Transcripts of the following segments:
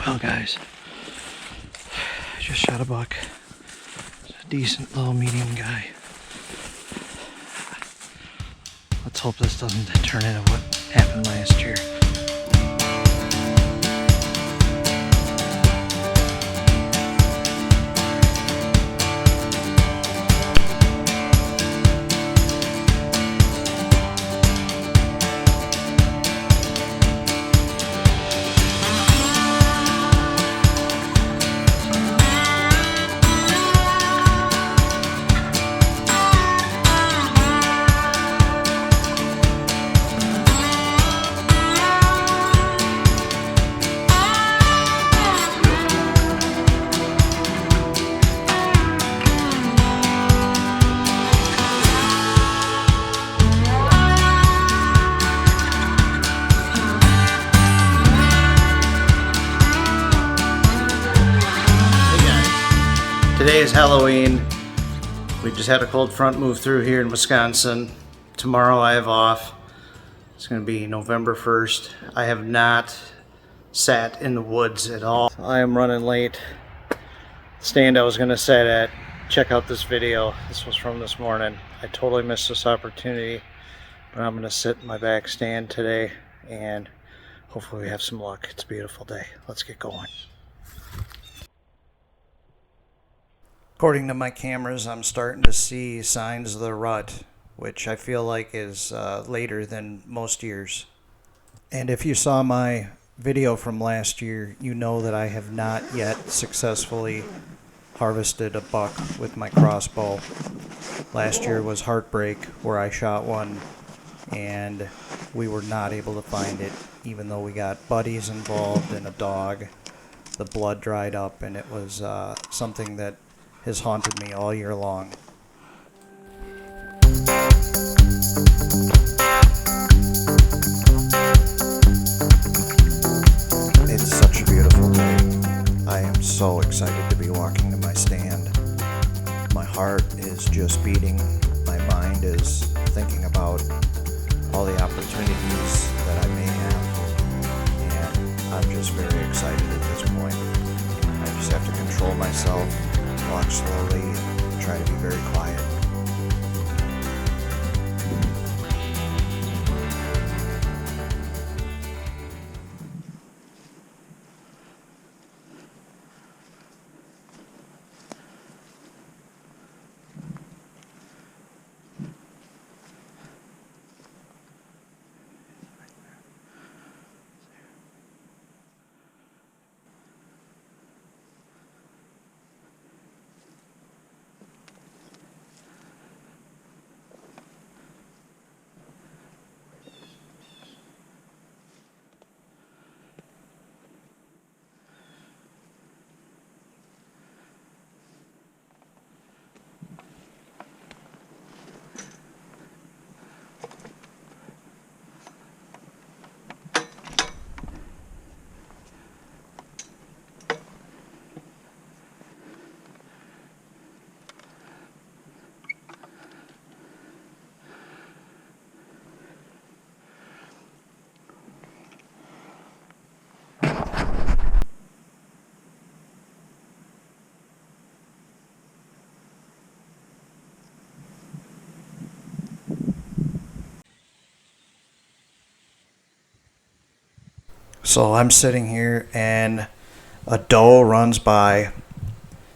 Well, guys, I just shot a buck. It's a decent little medium guy. Let's hope this doesn't turn into what happened last year. Today is Halloween. We just had a cold front move through here in Wisconsin. Tomorrow I have off. It's going to be November 1st. I have not sat in the woods at all. I am running late. The stand I was going to sit at, check out this video. This was from this morning. I totally missed this opportunity, but I'm going to sit in my back stand today and hopefully we have some luck. It's a beautiful day. Let's get going. According to my cameras, I'm starting to see signs of the rut, which I feel like is later than most years. And if you saw my video from last year, you know that I have not yet successfully harvested a buck with my crossbow. Last year was Heartbreak, where I shot one, and we were not able to find it, even though we got buddies involved and a dog. The blood dried up, and it was something that has haunted me all year long. It's such a beautiful day. I am so excited to be walking to my stand. My heart is just beating. My mind is thinking about all the opportunities that I may have. And I'm just very excited at this point. I just have to control myself, walk slowly, and try to be very quiet. So I'm sitting here and a doe runs by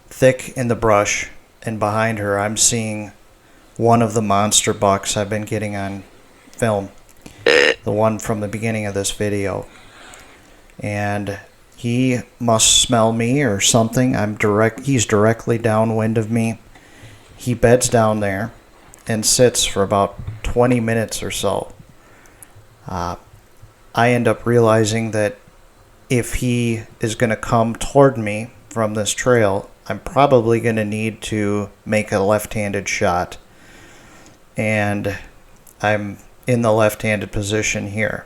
thick in the brush, and behind her I'm seeing one of the monster bucks I've been getting on film, the one from the beginning of this video. And he must smell me or something. He's directly downwind of me. He beds down there and sits for about 20 minutes or so. I end up realizing that if he is going to come toward me from this trail, I'm probably going to need to make a left-handed shot. And I'm in the left-handed position here.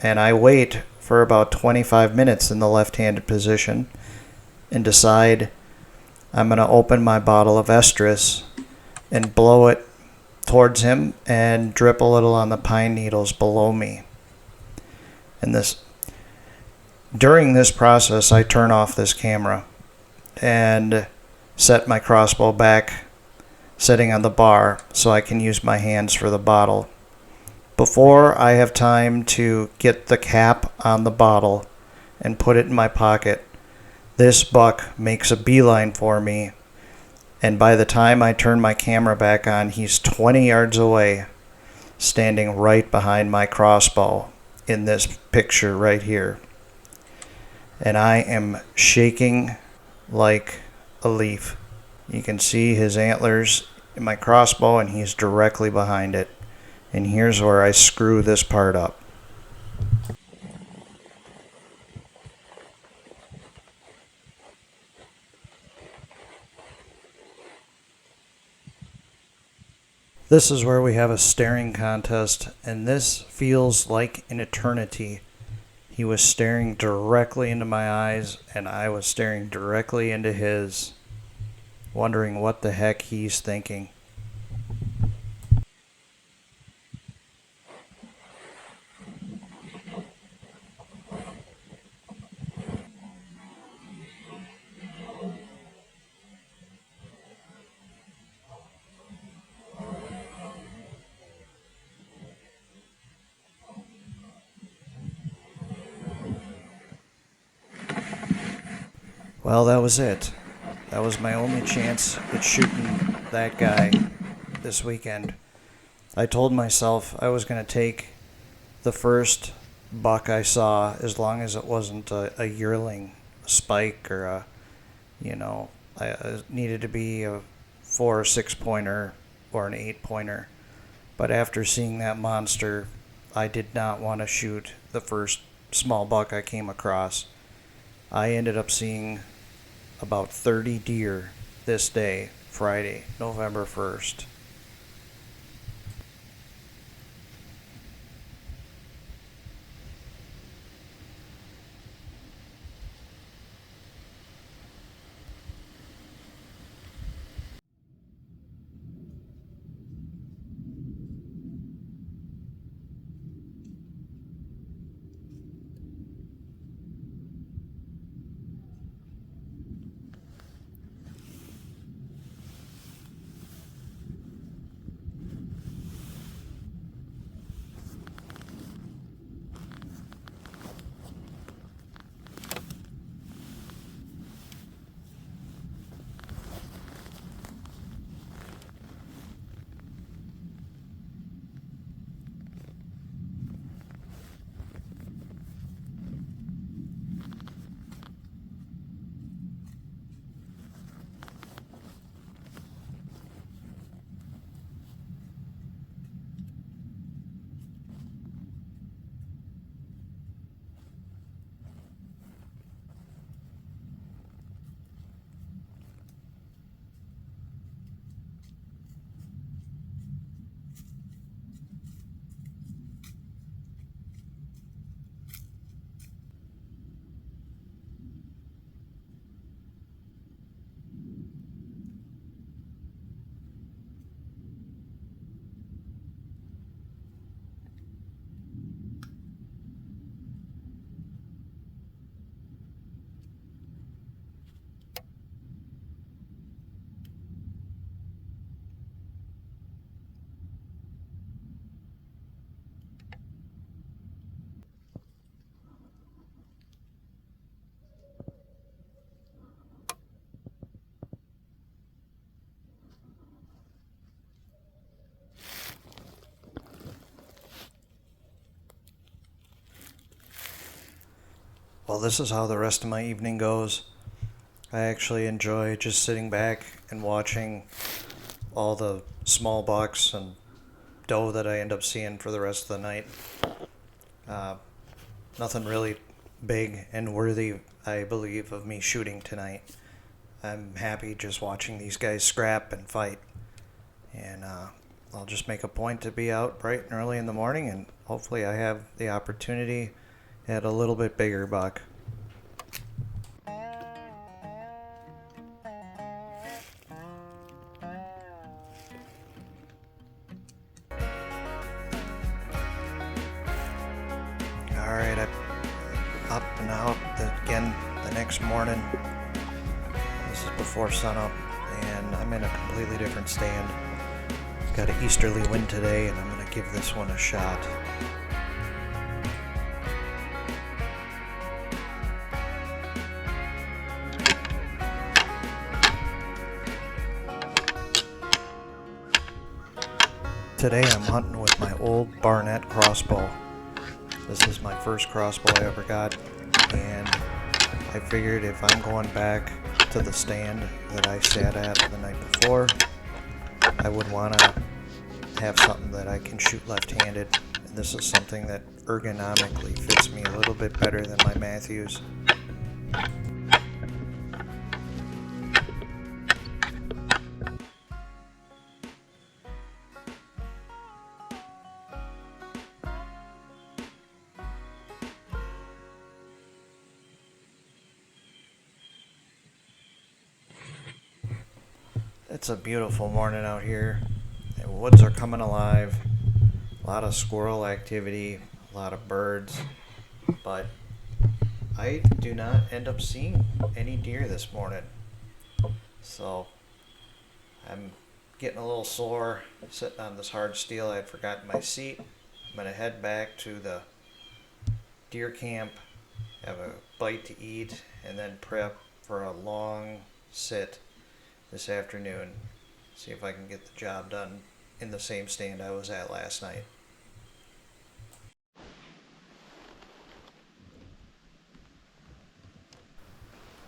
And I wait for about 25 minutes in the left-handed position and decide I'm going to open my bottle of estrus and blow it towards him and drip a little on the pine needles below me. And this, During this process, I turn off this camera and set my crossbow back, sitting on the bar, so I can use my hands for the bottle. Before I have time to get the cap on the bottle and put it in my pocket, this buck makes a beeline for me, and by the time I turn my camera back on, he's 20 yards away, standing right behind my crossbow in this picture right here. And I am shaking like a leaf. You can see his antlers in my crossbow, and he's directly behind it. And here's where I screw this part up. This is where we have a staring contest, and this feels like an eternity. He was staring directly into my eyes, and I was staring directly into his, wondering what the heck he's thinking. Well, that was it. That was my only chance at shooting that guy this weekend. I told myself I was going to take the first buck I saw, as long as it wasn't a yearling, a spike, or I needed to be a 4 or 6 pointer or an 8 pointer. But after seeing that monster, I did not want to shoot the first small buck I came across. I ended up seeing about 30 deer this day, Friday, November 1st. Well, this is how the rest of my evening goes. I actually enjoy just sitting back and watching all the small bucks and doe that I end up seeing for the rest of the night. Uh, Nothing really big and worthy, I believe, of me shooting tonight. I'm happy just watching these guys scrap and fight. And I'll just make a point to be out bright and early in the morning, and hopefully I have the opportunity at a little bit bigger buck. Alright, I'm up and out again the next morning. This is before sunup, and I'm in a completely different stand. It's got an easterly wind today, and I'm going to give this one a shot. Today I'm hunting with my old Barnett crossbow. This is my first crossbow I ever got, and I figured if I'm going back to the stand that I sat at the night before, I would want to have something that I can shoot left-handed. And this is something that ergonomically fits me a little bit better than my Matthews. It's a beautiful morning out here. The woods are coming alive. A lot of squirrel activity, a lot of birds, but I do not end up seeing any deer this morning. So I'm getting a little sore sitting on this hard steel. I had forgotten my seat. I'm going to head back to the deer camp, have a bite to eat, and then prep for a long sit this afternoon. See if I can get the job done in the same stand I was at last night.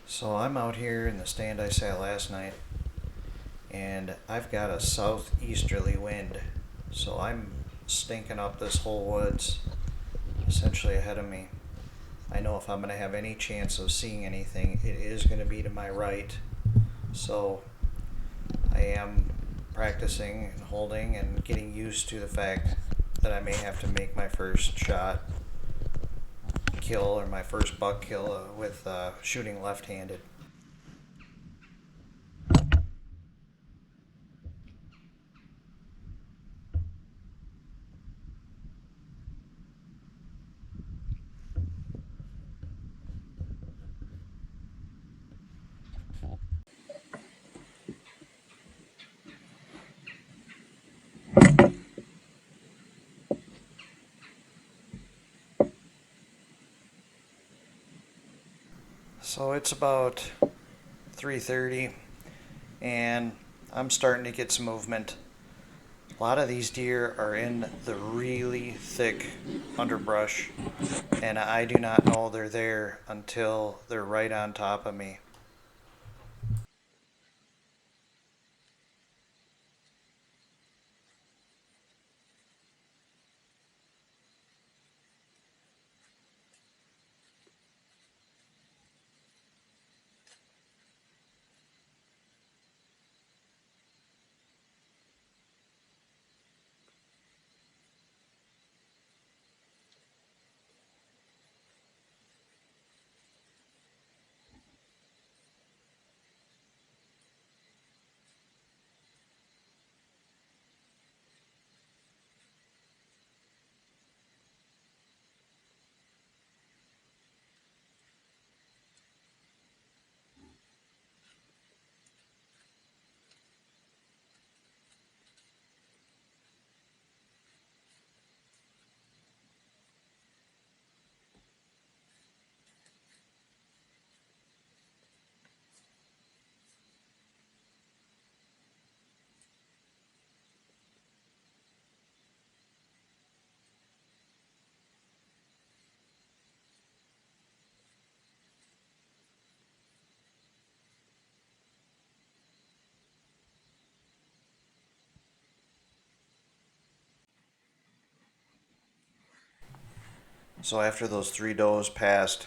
So I'm out here in the stand I sat last night, and I've got a southeasterly wind, so I'm stinking up this whole woods essentially ahead of me. I know if I'm going to have any chance of seeing anything, it is going to be to my right. So I am practicing and holding and getting used to the fact that I may have to make my first shot kill or my first buck kill with shooting left-handed. So it's about 3:30 and I'm starting to get some movement. A lot of these deer are in the really thick underbrush, and I do not know they're there until they're right on top of me. So after those three does passed,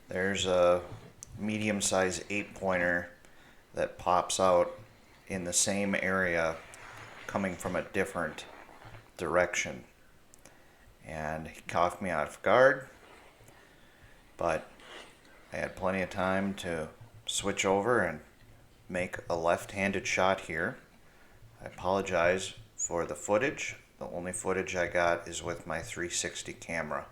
there's a medium-sized 8-pointer that pops out in the same area coming from a different direction. And he caught me off guard, but I had plenty of time to switch over and make a left-handed shot here. I apologize for the footage. The only footage I got is with my 360 camera.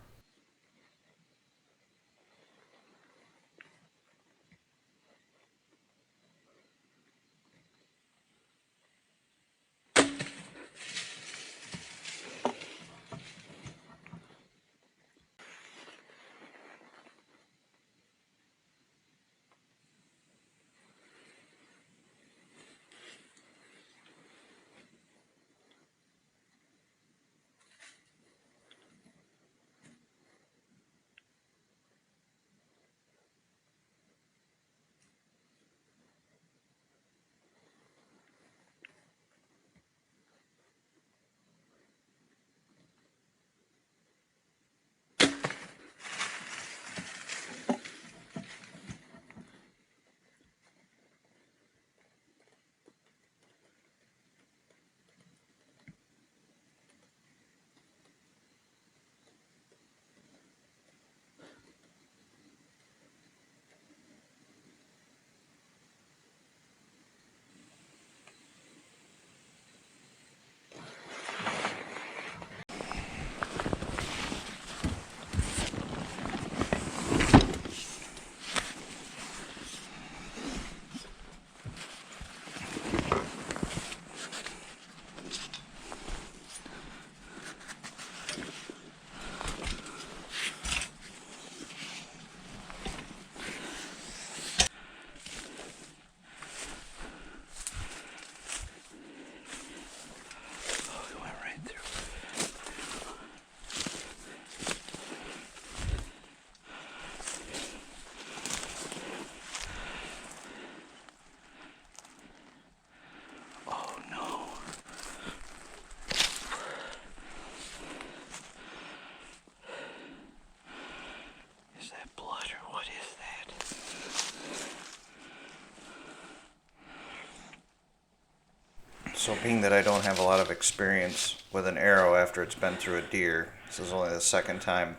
So being that I don't have a lot of experience with an arrow after it's been through a deer, this is only the second time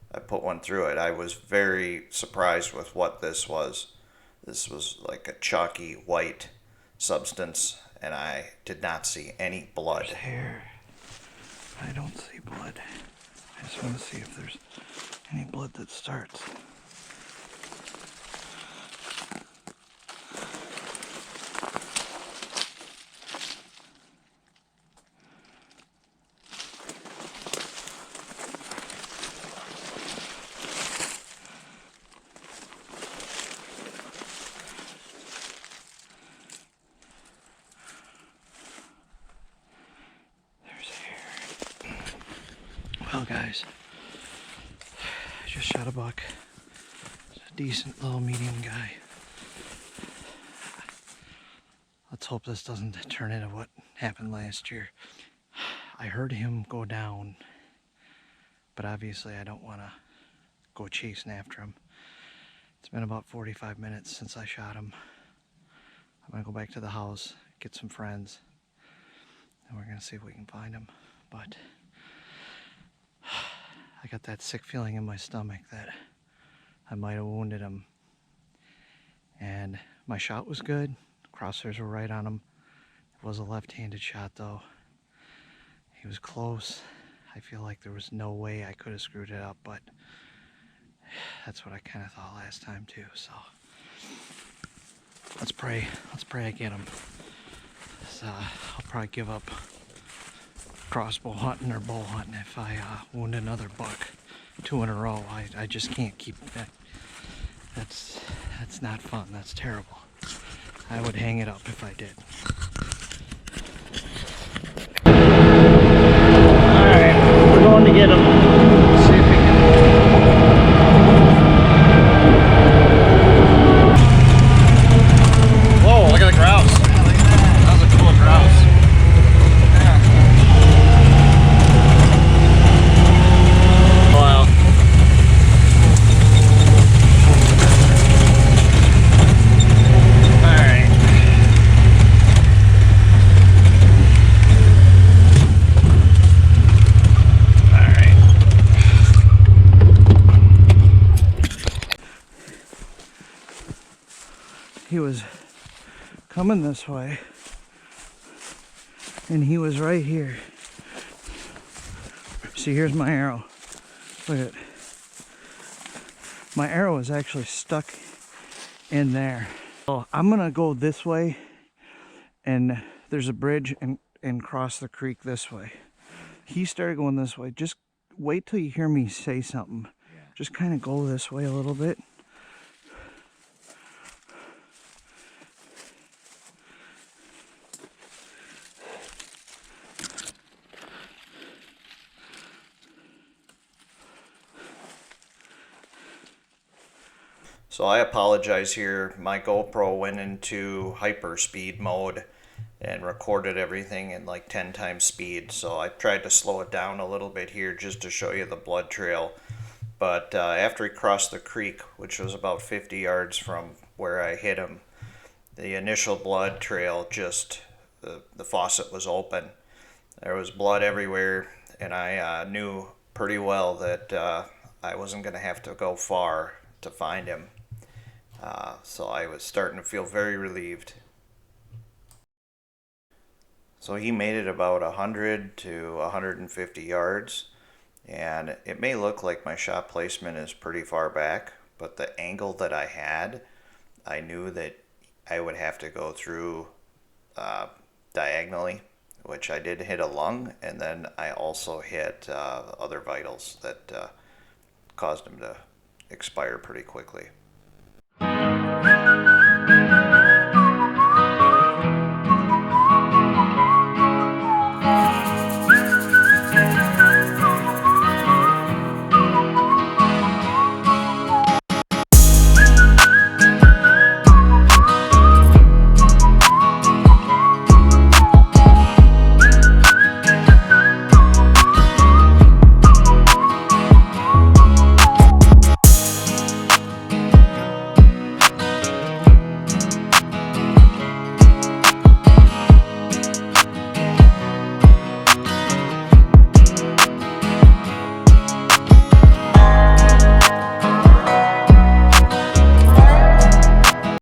I put one through it, I was very surprised with what this was. This was like a chalky white substance, and I did not see any blood. There's hair. I don't see blood. I just want to see if there's any blood that starts. Well, guys, I just shot a buck. It's a decent little medium guy. Let's hope this doesn't turn into what happened last year. I heard him go down, but obviously I don't want to go chasing after him. It's been about 45 minutes since I shot him. I'm going to go back to the house, get some friends, and we're going to see if we can find him. But I got that sick feeling in my stomach that I might have wounded him. And my shot was good. Crosshairs were right on him. It was a left-handed shot though. He was close. I feel like there was no way I could have screwed it up, but that's what I kind of thought last time too. So let's pray. Let's pray I get him. I'll probably give up crossbow hunting or bow hunting if I wound another buck 2 in a row. I just can't keep that. That's not fun. That's terrible. I would hang it up if I did. Alright, we're going to get him. See if we can. Whoa, look at the grouse. That was a cool grouse. He was coming this way, and he was right here. See, here's my arrow. Look at it. My arrow is actually stuck in there. So I'm gonna go this way, and there's a bridge and cross the creek this way. He started going this way. Just wait till you hear me say something. Just kind of go this way a little bit. So I apologize here. My GoPro went into hyperspeed mode and recorded everything in like 10 times speed. So I tried to slow it down a little bit here just to show you the blood trail. But after he crossed the creek, which was about 50 yards from where I hit him, the initial blood trail just, the faucet was open. There was blood everywhere, and I knew pretty well that I wasn't going to have to go far to find him. So I was starting to feel very relieved. So he made it about 100 to 150 yards, and it may look like my shot placement is pretty far back, but the angle that I had, I knew that I would have to go through diagonally, which I did hit a lung, and then I also hit other vitals that caused him to expire pretty quickly.